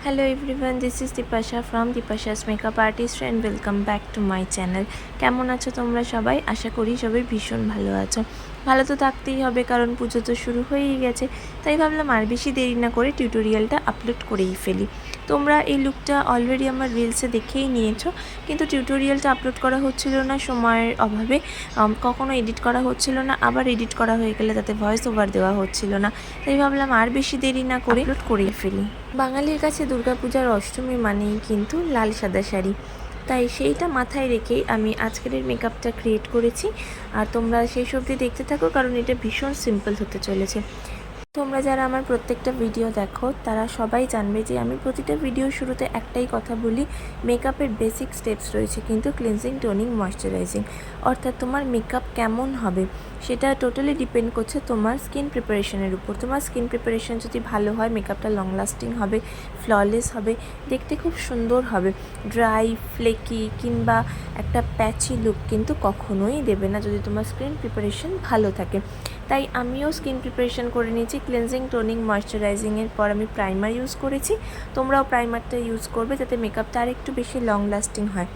Hello everyone, this is Dipasha from Dipasha's Makeup Artist and welcome back to my channel. কেমন আছো তোমরা সবাই? আশা করি সবাই ভীষণ ভালো আছো। ভালো তো থাকতেই হবে কারণ পুজো তো শুরু হয়েই গেছে, তাই ভাবলাম আর বেশি দেরি না করে টিউটোরিয়ালটা আপলোড করেই ফেলি। তোমরা এই লুকটা অলরেডি আমার রিলসে দেখেই নিয়েছো, কিন্তু টিউটোরিয়ালটা আপলোড করা হচ্ছিল না সময়ের অভাবে, কখনো এডিট করা হচ্ছিল না, আবার এডিট করা হয়ে গেলে তাতে ভয়েস ওভার দেওয়া হচ্ছিল না, তাই ভাবলাম আর বেশি দেরি না করে আপলোড করেই ফেলি। বাঙালির কাছে দুর্গাপূজার অষ্টমী মানেই কিন্তু লাল সাদা শাড়ি, তাই সেইটা মাথায় রেখেই আমি আজকের মেকআপটা ক্রিয়েট করেছি। আর তোমরা সেই সবটি দেখতে থাকো কারণ এটা ভীষণ সিম্পল হতে চলেছে। তোমরা যারা আমার প্রত্যেকটা ভিডিও দেখো তারা সবাই জানবে যে আমি প্রতিটা ভিডিও শুরুতে একটাই কথা বলি, মেকআপের বেসিক স্টেপস রয়েছে কিন্তু ক্লিনজিং, টোনিং, ময়েশ্চারাইজিং। অর্থাৎ তোমার মেকআপ কেমন হবে সেটা টোটালি ডিপেন্ড করছে তোমার স্কিন প্রিপারেশনের উপর। তোমার স্কিন প্রিপারেশন যদি ভালো হয় মেকআপটা লং লাস্টিং হবে, ফ্ললেস হবে, দেখতে খুব সুন্দর হবে। ড্রাই, ফ্লেকি কিংবা একটা প্যাচি লুক কিন্তু কখনোই দেবে না যদি তোমার স্কিন প্রিপারেশন ভালো থাকে। তাই আমিও স্কিন প্রিপারেশন করে নিয়েছি। ক্লিনজিং, টোনিং, ময়েশ্চারাইজিংয়ের পর আমি প্রাইমার ইউজ করেছি। তোমরাও প্রাইমারটা ইউজ করবে যাতে মেকআপটা আর একটু বেশি লং লাস্টিং হয়।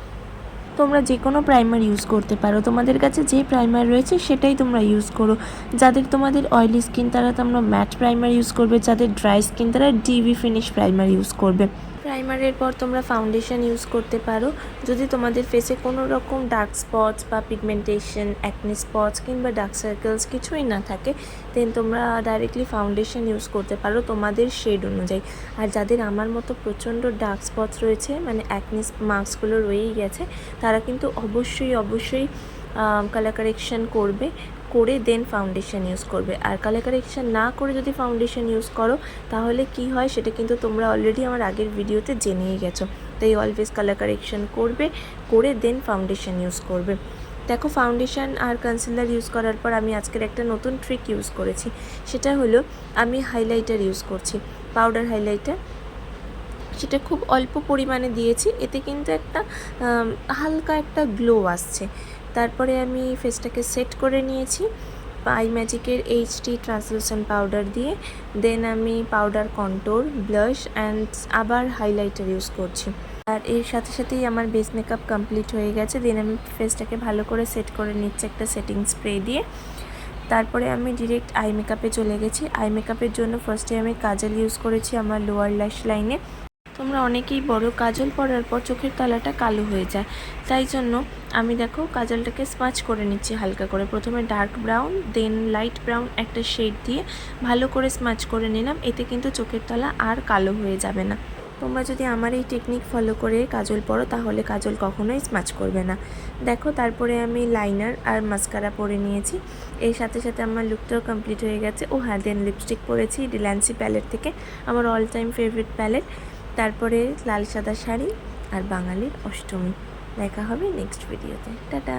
তোমরা যে কোনো প্রাইমার ইউজ করতে পারো, তোমাদের কাছে যে প্রাইমার রয়েছে সেটাই তোমরা ইউজ করো। যাদের তোমাদের অয়েলি স্কিন তারা তোমরা ম্যাট প্রাইমার ইউজ করবে, যাদের ড্রাই স্কিন তারা ডিভি ফিনিশ প্রাইমার ইউজ করবে। প্রাইমারের পর তোমরা ফাউন্ডেশন ইউজ করতে পারো। যদি তোমাদের ফেসে কোনো রকম ডার্ক স্পটস বা পিগমেন্টেশন, অ্যাকনে স্পটস কিংবা ডার্ক সার্কেলস কিছুই না থাকে, দেন তোমরা ডাইরেক্টলি ফাউন্ডেশন ইউজ করতে পারো তোমাদের শেড অনুযায়ী। আর যাদের আমার মতো প্রচণ্ড ডার্ক স্পটস রয়েছে, মানে অ্যাকনে মার্কসগুলো রয়েই গেছে, তারা কিন্তু অবশ্যই কালার কারেকশন করে দেন ফাউন্ডেশন ইউজ করবে। আর কালার কারেকশন না করে যদি ফাউন্ডেশন ইউজ করো তাহলে কি হয় সেটা কিন্তু তোমরা অলরেডি আমার আগের ভিডিওতে জেনেই গেছো। তাই অলওয়েজ কালার কারেকশন করে দেন ফাউন্ডেশন ইউজ করবে। দেখো, ফাউন্ডেশন আর কনসিলার ইউজ করার পর আমি আজকের একটা নতুন ট্রিক ইউজ করেছি। সেটা হলো আমি হাইলাইটার ইউজ করছি, পাউডার হাইলাইটার। সেটা খুব অল্প পরিমাণে দিয়েছি, এতে কিন্তু একটা হালকা একটা গ্লো আসছে। তারপরে আমি ফেসটাকে সেট করে নিয়েছি ইম্যাজিকের এইচডি ট্রান্সলুসেন্ট পাউডার দিয়ে। দেন আমি পাউডার, কন্ট্যুর, ব্লাশ অ্যান্ড আবার হাইলাইটার ইউজ করছি। আর এর সাথে সাথেই আমার বেস মেকআপ কমপ্লিট হয়ে গেছে। দেন আমি ফেসটাকে ভালো করে সেট করে নিচ্ছি একটা সেটিং স্প্রে দিয়ে। তারপরে আমি ডিরেক্ট আই মেকআপে চলে গেছি। আই মেকআপের জন্য ফার্স্টে আমি কাজল ইউজ করেছি আমার লোয়ার ল্যাশ লাইনে। তোমরা অনেকেই বড় কাজল পরার পর চোখের তলাটা কালো হয়ে যায়, তাই জন্য আমি দেখো কাজলটাকে স্মাচ করে নিচ্ছি হালকা করে। প্রথমে ডার্ক ব্রাউন, দেন লাইট ব্রাউন একটা শেড দিয়ে ভালো করে স্মাচ করে নিলাম। এতে কিন্তু চোখের তলা আর কালো হয়ে যাবে না। তোমরা যদি আমার এই টেকনিক ফলো করে কাজল পরো তাহলে কাজল কখনোই স্মাচ করবে না। দেখো, তারপরে আমি লাইনার আর মাস্কারা পরে নিয়েছি। এর সাথে সাথে আমার লুকটাও কমপ্লিট হয়ে গেছে। ও হ্যাঁ, দেন লিপস্টিক পরেছি ডিলান্সি প্যালেট থেকে, আমার অল টাইম ফেভারিট প্যালেট। তারপরে লাল সাদা শাড়ি আর বাঙালির অষ্টমী। দেখা হবে নেক্সট ভিডিওতে। টাটা।